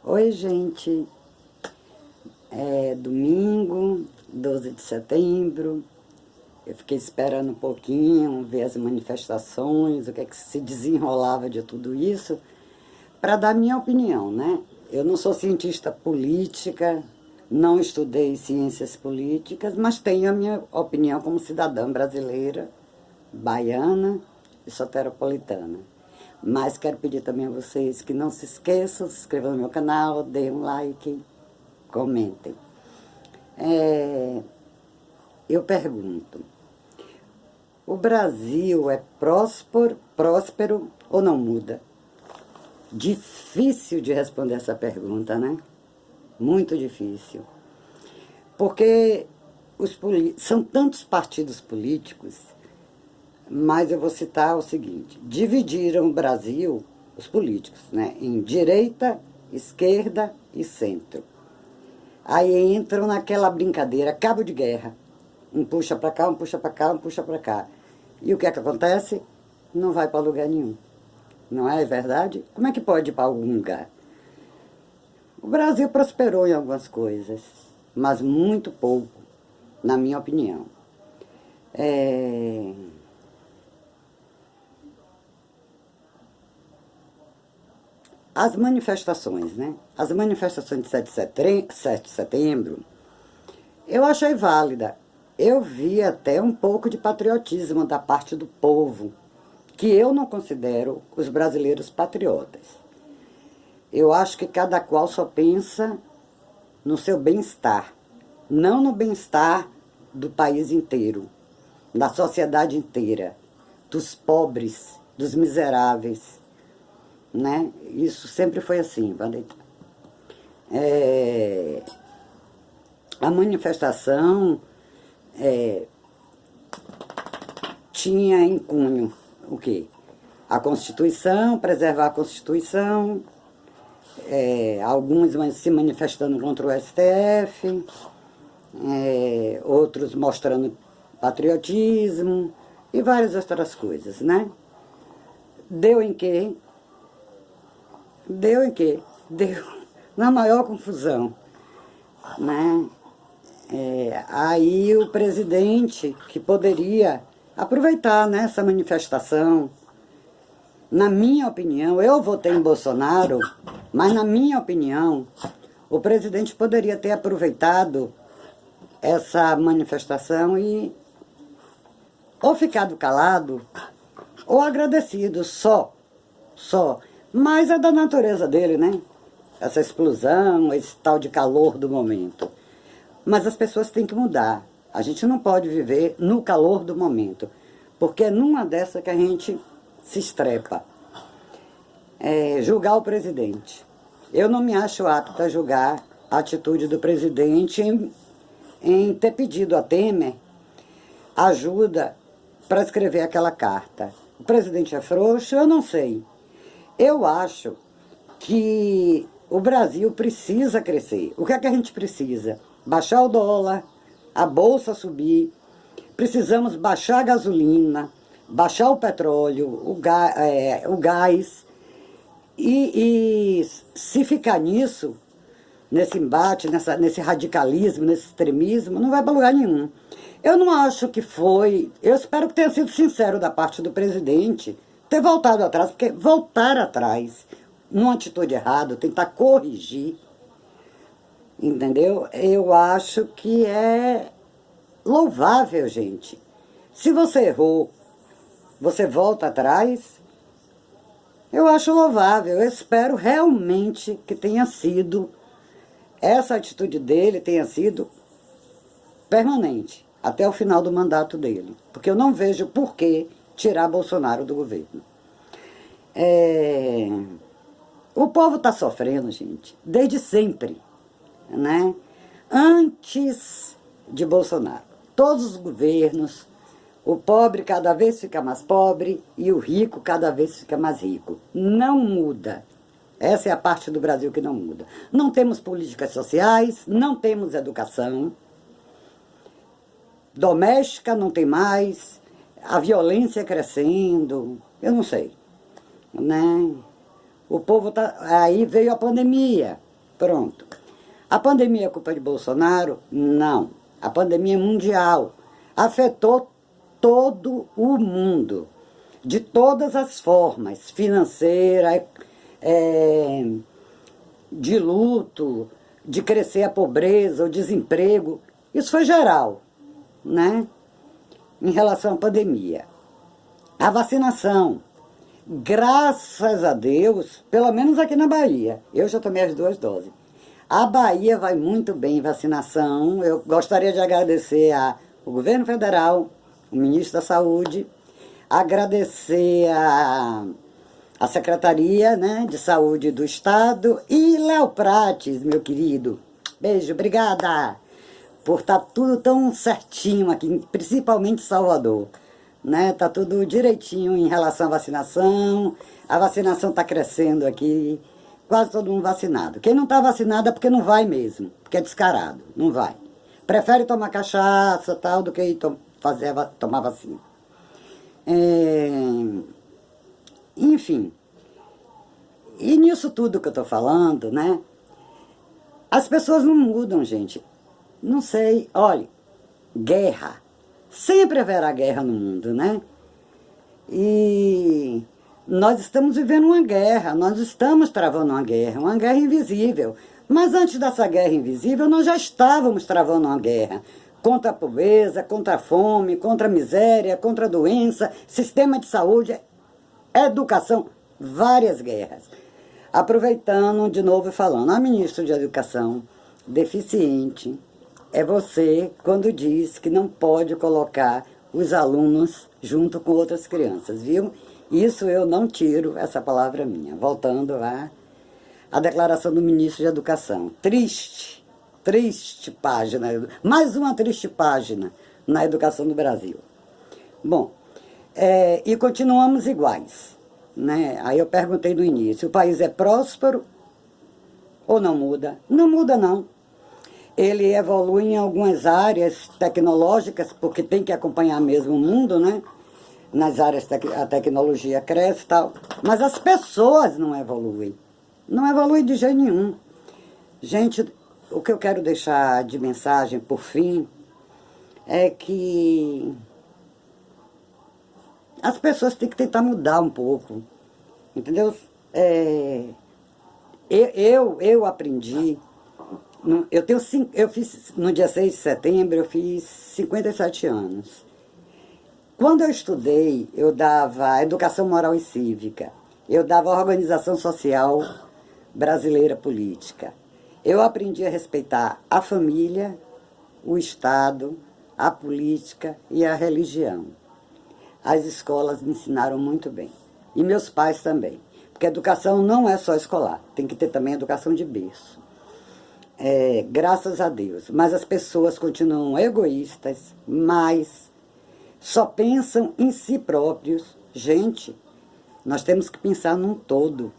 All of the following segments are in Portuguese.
Oi, gente. É domingo, 12 de setembro. Eu fiquei esperando um pouquinho, ver as manifestações, o que é que se desenrolava de tudo isso, para dar minha opinião, né? Eu não sou cientista política, não estudei ciências políticas, mas tenho a minha opinião como cidadã brasileira, baiana e soteropolitana. Mas quero pedir também a vocês que não se esqueçam, se inscrevam no meu canal, deem um like, comentem. Eu pergunto, o Brasil é próspero ou não muda? Difícil de responder essa pergunta, né? Muito difícil. Porque são tantos partidos políticos, mas eu vou citar o seguinte: dividiram o Brasil, os políticos, né, em direita, esquerda e centro. Aí entram naquela brincadeira, cabo de guerra. Um puxa para cá, um puxa para cá, um puxa para cá. E o que é que acontece? Não vai para lugar nenhum. Não é verdade? Como é que pode ir para algum lugar? O Brasil prosperou em algumas coisas, mas muito pouco, na minha opinião. As manifestações, né? As manifestações de 7 de setembro, eu achei válida. Eu vi até um pouco de patriotismo da parte do povo, que eu não considero os brasileiros patriotas. Eu acho que cada qual só pensa no seu bem-estar, não no bem-estar do país inteiro, da sociedade inteira, dos pobres, dos miseráveis, né? Isso sempre foi assim. A manifestação tinha em cunho o quê? A Constituição, preservar a Constituição, alguns se manifestando contra o STF, outros mostrando patriotismo e várias outras coisas, né? Deu em quê? Deu na maior confusão, né? Aí o presidente, que poderia aproveitar, né, essa manifestação, na minha opinião, eu votei em Bolsonaro, mas na minha opinião, o presidente poderia ter aproveitado essa manifestação e ou ficado calado ou agradecido, só. Mas é da natureza dele, né? Essa explosão, esse tal de calor do momento. Mas as pessoas têm que mudar. A gente não pode viver no calor do momento, porque é numa dessa que a gente se estrepa. Julgar o presidente. Eu não me acho apta a julgar a atitude do presidente em ter pedido a Temer ajuda para escrever aquela carta. O presidente é frouxo? Eu não sei. Eu acho que o Brasil precisa crescer. O que é que a gente precisa? Baixar o dólar, a bolsa subir, precisamos baixar a gasolina, baixar o petróleo, o gás. E se ficar nisso, nesse embate, nesse radicalismo, nesse extremismo, não vai para lugar nenhum. Eu não acho que foi... Eu espero que tenha sido sincero da parte do presidente ter voltado atrás, porque voltar atrás, numa atitude errada, tentar corrigir, entendeu? Eu acho que é louvável, gente. Se você errou, você volta atrás, eu acho louvável. Eu espero realmente que tenha sido, essa atitude dele tenha sido permanente, até o final do mandato dele. Porque eu não vejo por que tirar Bolsonaro do governo. O povo está sofrendo, gente, desde sempre, né? Antes de Bolsonaro. Todos os governos, o pobre cada vez fica mais pobre e o rico cada vez fica mais rico. Não muda. Essa é a parte do Brasil que não muda. Não temos políticas sociais, não temos educação. Doméstica não tem mais, a violência crescendo, eu não sei, né? O povo tá... Aí veio a pandemia, Pronto. A pandemia é culpa de Bolsonaro? Não. A pandemia é mundial. Afetou todo o mundo, de todas as formas, financeira, de luto, de crescer a pobreza, o desemprego. Isso foi geral, né? Em relação à pandemia. A vacinação, graças a Deus, pelo menos aqui na Bahia, eu já tomei as 2 doses. A Bahia vai muito bem em vacinação. Eu gostaria de agradecer ao governo federal, o ministro da Saúde, agradecer a Secretaria, né, de Saúde do Estado e Léo Prates, meu querido. Beijo, obrigada por estar tudo tão certinho aqui, principalmente em Salvador. Né? Tá tudo direitinho em relação à vacinação. A vacinação está crescendo aqui. Quase todo mundo vacinado. Quem não está vacinado é porque não vai mesmo, porque é descarado, não vai. Prefere tomar cachaça tal do que tomar vacina. Enfim. E nisso tudo que eu estou falando, né? As pessoas não mudam, gente. Não sei, olha, guerra. Sempre haverá guerra no mundo, né? E nós estamos vivendo uma guerra, nós estamos travando uma guerra invisível. Mas antes dessa guerra invisível, nós já estávamos travando uma guerra contra a pobreza, contra a fome, contra a miséria, contra a doença, sistema de saúde, educação, várias guerras. Aproveitando de novo e falando, a ministra de Educação, deficiente, é você quando diz que não pode colocar os alunos junto com outras crianças, viu? Isso eu não tiro, essa palavra minha. Voltando à declaração do ministro de Educação. Triste, triste página, mais uma triste página na educação do Brasil. Bom, e continuamos iguais, né? Aí eu perguntei no início, o país é próspero ou não muda? Não muda, não. Ele evolui em algumas áreas tecnológicas, porque tem que acompanhar mesmo o mundo, né? Nas áreas a tecnologia cresce e tal, mas as pessoas não evoluem. Não evoluem de jeito nenhum. Gente, o que eu quero deixar de mensagem, por fim, é que as pessoas têm que tentar mudar um pouco, entendeu? Eu aprendi, eu fiz, no dia 6 de setembro, eu fiz 57 anos. Quando eu estudei, eu dava educação moral e cívica, eu dava organização social brasileira política. Eu aprendi a respeitar a família, o Estado, a política e a religião. As escolas me ensinaram muito bem, e meus pais também, porque a educação não é só escolar, tem que ter também educação de berço. Graças a Deus, mas as pessoas continuam egoístas, mas só pensam em si próprios. Gente, nós temos que pensar num todo,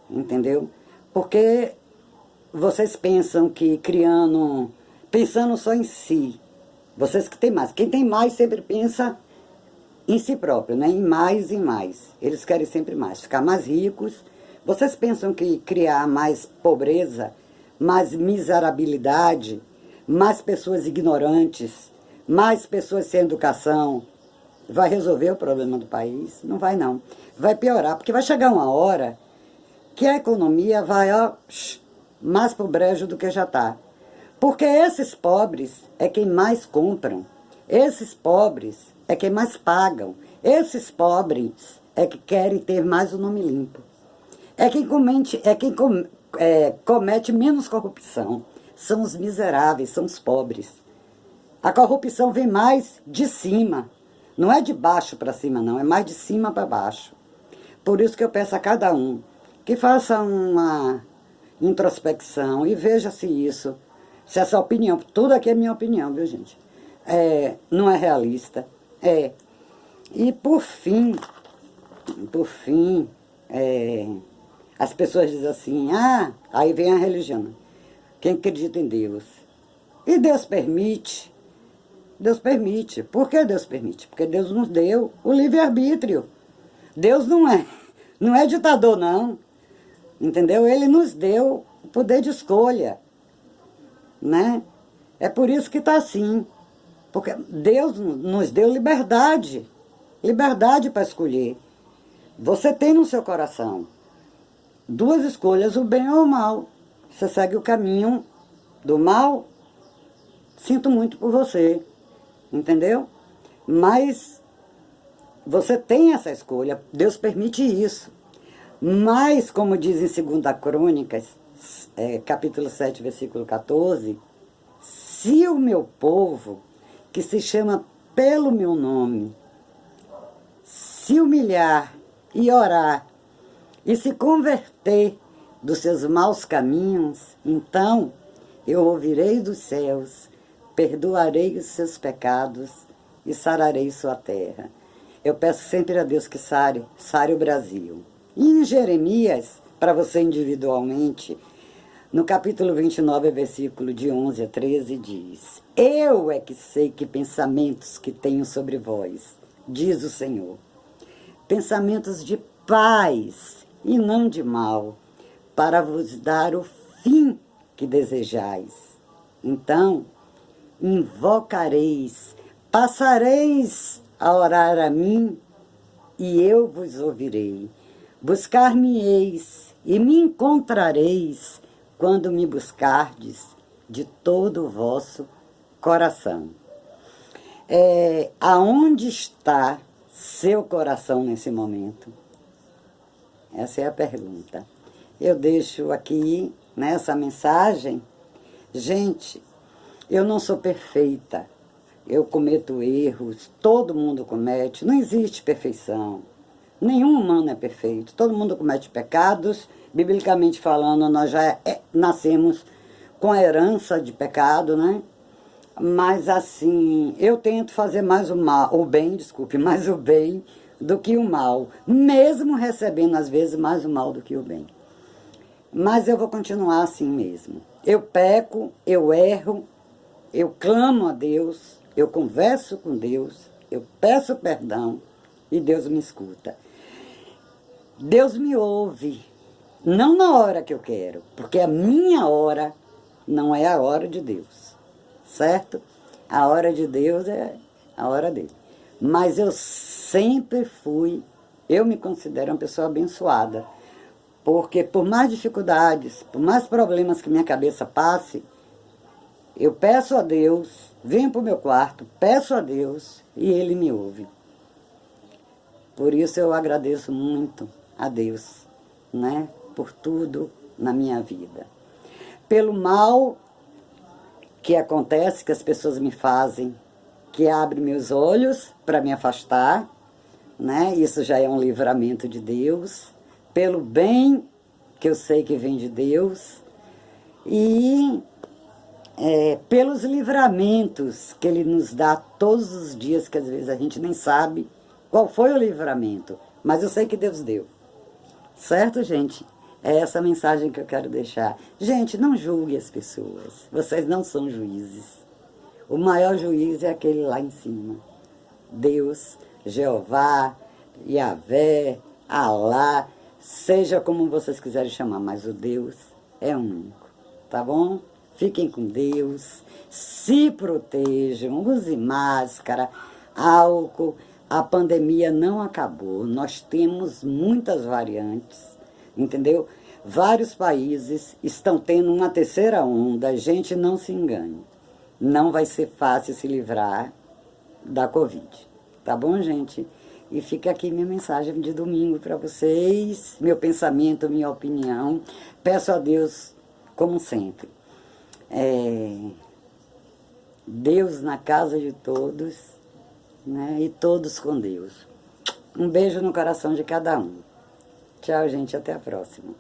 entendeu? Porque vocês pensam que pensando só em si, vocês que têm mais. Quem tem mais sempre pensa em si próprio, né? Em mais e mais. Eles querem sempre mais, ficar mais ricos. Vocês pensam que criar mais pobreza, mais miserabilidade, mais pessoas ignorantes, mais pessoas sem educação, vai resolver o problema do país? Não vai, não. Vai piorar, porque vai chegar uma hora que a economia vai mais pro brejo do que já está. Porque esses pobres é quem mais compram, esses pobres é quem mais pagam, esses pobres é que querem ter mais o nome limpo. Comete menos corrupção. São os miseráveis, são os pobres. A corrupção vem mais de cima. Não é de baixo para cima, não. É mais de cima para baixo. Por isso que eu peço a cada um que faça uma introspecção e veja se essa opinião, tudo aqui é minha opinião, viu, gente? Não é realista. E por fim, as pessoas dizem assim, aí vem a religião. Quem acredita em Deus? E Deus permite. Deus permite. Por que Deus permite? Porque Deus nos deu o livre-arbítrio. Deus não é ditador, não. Entendeu? Ele nos deu poder de escolha, né? É por isso que está assim. Porque Deus nos deu liberdade. Liberdade para escolher. Você tem no seu coração duas escolhas, o bem ou o mal. Você segue o caminho do mal, sinto muito por você, entendeu? Mas você tem essa escolha, Deus permite isso. Mas, como diz em 2 Crônicas, capítulo 7, versículo 14, se o meu povo, que se chama pelo meu nome, se humilhar e orar, e se converter dos seus maus caminhos, então eu ouvirei dos céus, perdoarei os seus pecados e sararei sua terra. Eu peço sempre a Deus que sare o Brasil. E em Jeremias, para você individualmente, no capítulo 29, versículo de 11 a 13, diz: eu é que sei que pensamentos que tenho sobre vós, diz o Senhor, pensamentos de paz e não de mal, para vos dar o fim que desejais. Então, invocareis, passareis a orar a mim, e eu vos ouvirei. Buscar-me-eis e me encontrareis quando me buscardes de todo o vosso coração. Aonde está seu coração nesse momento? Essa é a pergunta. Eu deixo aqui nessa mensagem. Gente, eu não sou perfeita. Eu cometo erros, todo mundo comete. Não existe perfeição. Nenhum humano é perfeito. Todo mundo comete pecados. Biblicamente falando, nós já nascemos com a herança de pecado, né? Mas assim, eu tento fazer mais mais o bem do que o mal, mesmo recebendo às vezes mais o mal do que o bem. Mas eu vou continuar assim mesmo. Eu peco, eu erro, eu clamo a Deus, eu converso com Deus, eu peço perdão e Deus me escuta. Deus me ouve, não na hora que eu quero, porque a minha hora não é a hora de Deus, certo? A hora de Deus é a hora dele. Mas eu sempre eu me considero uma pessoa abençoada, porque por mais dificuldades, por mais problemas que minha cabeça passe, eu peço a Deus, venho para o meu quarto, peço a Deus e Ele me ouve. Por isso eu agradeço muito a Deus, né, por tudo na minha vida. Pelo mal que acontece, que as pessoas me fazem, que abre meus olhos para me afastar, né? Isso já é um livramento de Deus. Pelo bem que eu sei que vem de Deus e pelos livramentos que Ele nos dá todos os dias, que às vezes a gente nem sabe qual foi o livramento, mas eu sei que Deus deu. Certo, gente? É essa mensagem que eu quero deixar. Gente, não julgue as pessoas. Vocês não são juízes. O maior juiz é aquele lá em cima. Deus, Jeová, Yahvé, Alá, seja como vocês quiserem chamar, mas o Deus é único. Tá bom? Fiquem com Deus, se protejam, use máscara, álcool. A pandemia não acabou. Nós temos muitas variantes, entendeu? Vários países estão tendo uma terceira onda. Gente, não se engane. Não vai ser fácil se livrar da Covid. Tá bom, gente? E fica aqui minha mensagem de domingo para vocês, meu pensamento, minha opinião. Peço a Deus, como sempre, Deus na casa de todos, né? E todos com Deus. Um beijo no coração de cada um. Tchau, gente. Até a próxima.